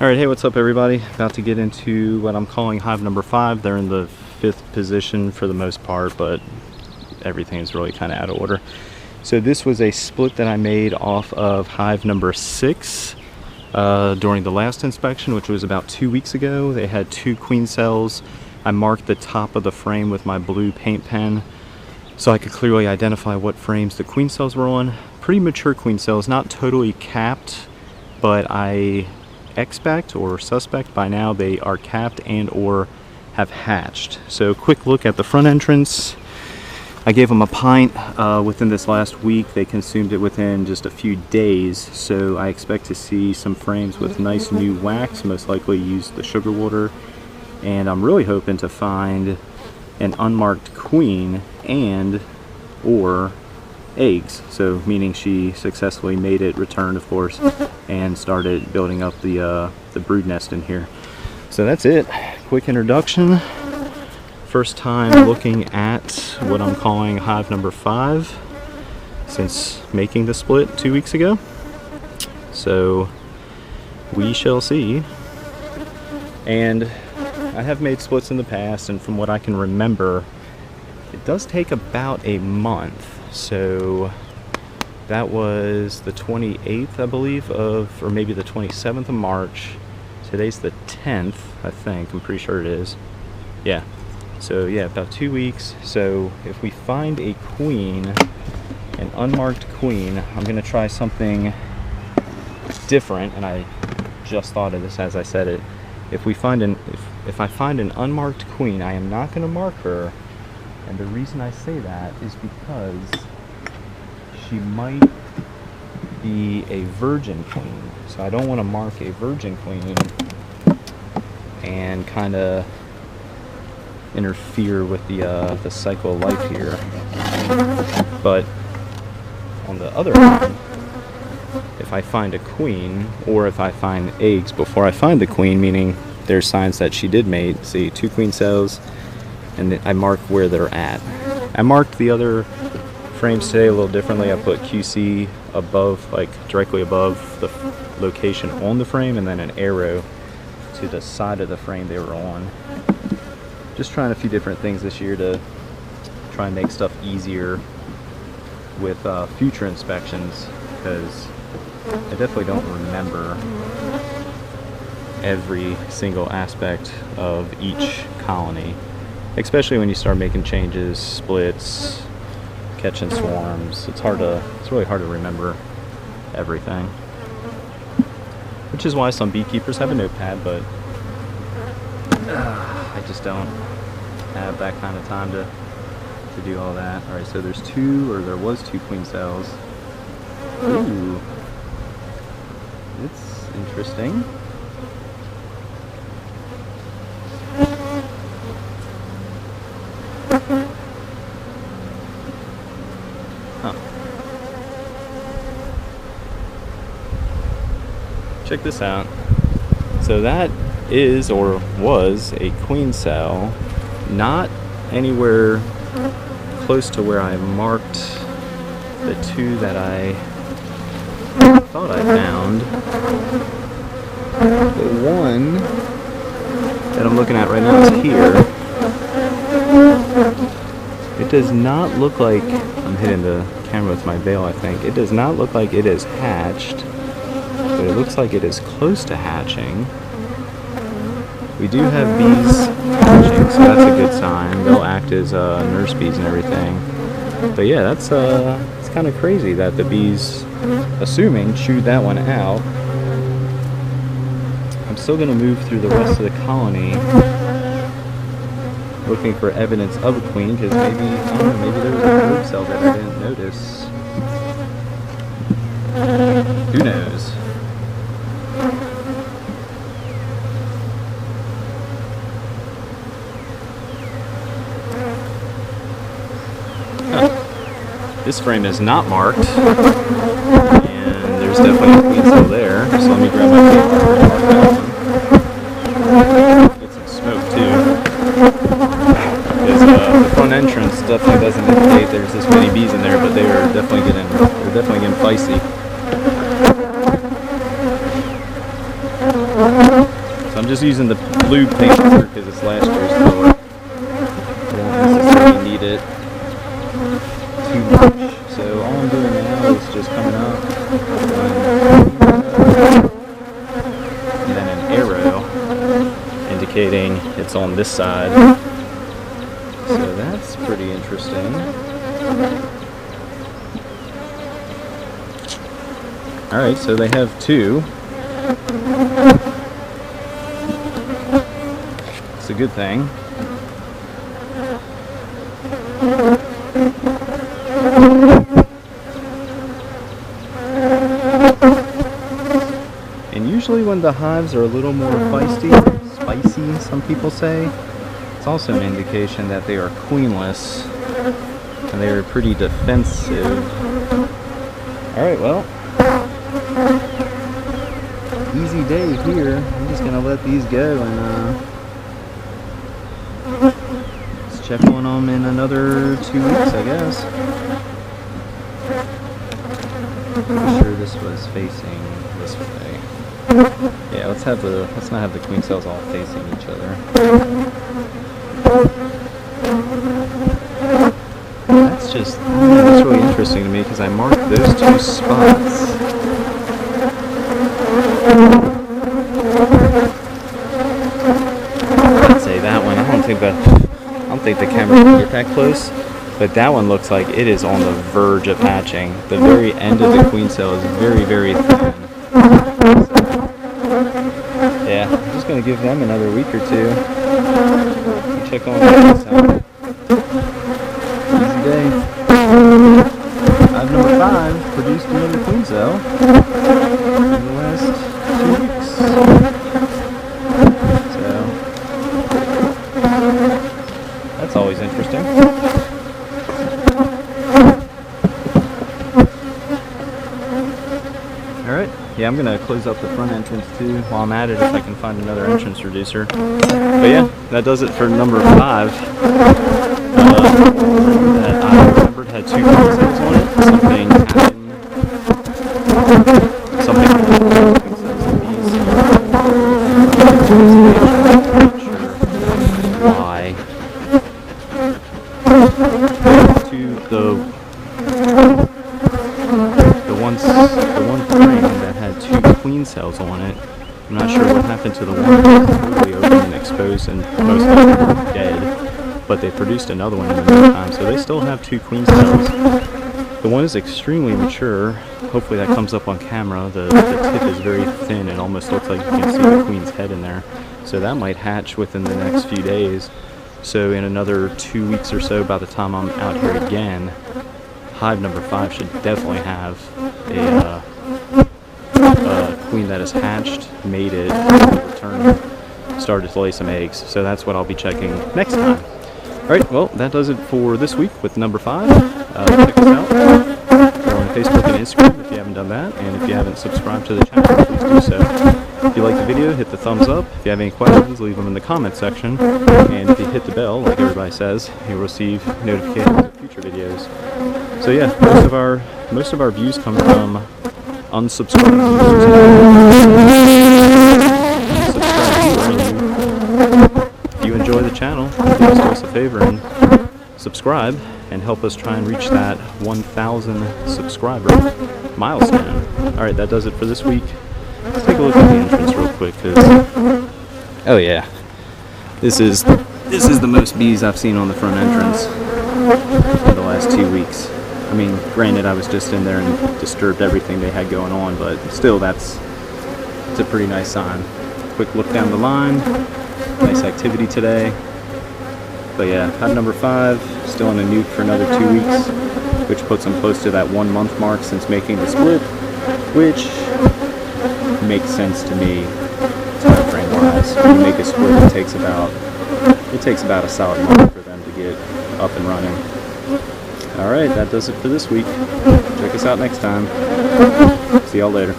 Alright, hey, what's up everybody? About to get into what I'm calling hive number 5. They're in the 5th position for the most part, but everything is really kind of out of order. So this was a split that I made off of hive number 6 during the last inspection, which was about 2 weeks ago. They had 2 queen cells. I marked the top of the frame with my blue paint pen so I could clearly identify what frames the queen cells were on. Pretty mature queen cells, not totally capped, but I expect or suspect by now they are capped and or have hatched. So quick look at the front entrance. I gave them a pint within this last week. They consumed it within just a few days, so I expect to see some frames with nice new wax, most likely use the sugar water, and I'm really hoping to find an unmarked queen and or eggs, so meaning she successfully made it, returned of course, and started building up the brood nest in here. So that's it. Quick introduction. First time looking at what I'm calling hive number 5 since making the split 2 weeks ago. So we shall see. And I have made splits in the past, and from what I can remember, it does take about a month. So that was the 28th, I believe, or maybe the 27th of March. Today's the 10th, I think. I'm pretty sure it is. Yeah. So yeah, about 2 weeks. So if we find a queen, an unmarked queen, I'm gonna try something different. And I just thought of this as I said it. If I find an unmarked queen, I am not gonna mark her. And the reason I say that is because she might be a virgin queen. So I don't want to mark a virgin queen and kind of interfere with the cycle of life here. But on the other hand, if I find a queen, or if I find eggs before I find the queen, meaning there's signs that she did mate, see 2 queen cells, and I mark where they're at. I marked the other frames today a little differently. I put QC above, like directly above the location on the frame, and then an arrow to the side of the frame they were on. Just trying a few different things this year to try and make stuff easier with future inspections, because I definitely don't remember every single aspect of each colony. Especially when you start making changes, splits, catching swarms. It's really hard to remember everything. Which is why some beekeepers have a notepad, but I just don't have that kind of time to do all that. Alright, so there was 2 queen cells. Ooh. It's interesting. Check this out. So that is, or was, a queen cell, not anywhere close to where I marked the 2 that I thought I found. The one that I'm looking at right now is here. It does not look like, I'm hitting the camera with my veil I think, it does not look like it is hatched. But it looks like it is close to hatching. We do have bees hatching, so that's a good sign. They'll act as nurse bees and everything. But yeah, it's kind of crazy that the bees, assuming, chewed that one out. I'm still going to move through the rest of the colony, looking for evidence of a queen, because maybe, I don't know, maybe there was a brood cell that I didn't notice. Who knows? This frame is not marked, and there's definitely a queen cell there, so let me grab my paper and mark that one. Get some smoke too, because the front entrance definitely doesn't indicate there's this many bees in there, but they're definitely getting feisty. So I'm just using the blue paint because it's last year's color. Don't necessarily need it too much. So all I'm doing now is just coming up and then an arrow indicating it's on this side. So that's pretty interesting. Alright, so they have two. It's a good thing. And usually when the hives are a little more feisty, spicy, some people say, it's also an indication that they are queenless and they are pretty defensive. Alright, well, easy day here. I'm just gonna let these go and let's check on them in another 2 weeks, I guess. Pretty sure this was facing this way. Yeah, let's not have the queen cells all facing each other. That's really interesting to me because I marked those two spots. I'd say that one. I don't think the camera can get that close, but that one looks like it is on the verge of hatching. The very end of the queen cell is very, very thin. Yeah, I'm just gonna give them another week or two. Check on that. Easy day. Hive number 5 produced another queen cell in the last 2 weeks. So that's always interesting. Alright, yeah, I'm gonna close up the front entrance too while I'm at it if I can find another entrance reducer. But yeah, that does it for number 5. That I remembered had 2 queen cells on it. Something happened. Something happened with the queen cells of these. I'm not sure why. The one frame that had 2 queen cells on it. I'm not sure what happened to the one that was totally open and exposed and most likely dead. But they produced another one in the meantime, so they still have 2 queen cells. The one is extremely mature. Hopefully that comes up on camera. The tip is very thin. It almost looks like you can see the queen's head in there. So that might hatch within the next few days. So in another 2 weeks or so, by the time I'm out here again, hive number 5 should definitely have a queen that is hatched, mated, returned, started to lay some eggs. So that's what I'll be checking next time. Alright, well, that does it for this week with number 5. Check us out. We're on Facebook and Instagram if you haven't done that. And if you haven't subscribed to the channel, please do so. If you like the video, hit the thumbs up. If you have any questions, leave them in the comment section. And if you hit the bell, like everybody says, you'll receive notifications of future videos. So yeah, most of our views come from unsubscribed users. If you enjoy the channel, please do us a favor and subscribe and help us try and reach that 1,000 subscriber milestone. Alright, that does it for this week. Let's take a look at the entrance real quick, oh yeah, this is the most bees I've seen on the front entrance in the last 2 weeks. I mean, granted, I was just in there and disturbed everything they had going on, but still, it's a pretty nice sign. Quick look down the line. Nice activity today. But yeah, hive number 5 still in a nuke for another 2 weeks, which puts them close to that 1 month mark since making the split, which makes sense to me time frame wise. When you make a split, it takes about a solid month for them to get up and running. Alright, that does it for this week. Check us out next time. See y'all later.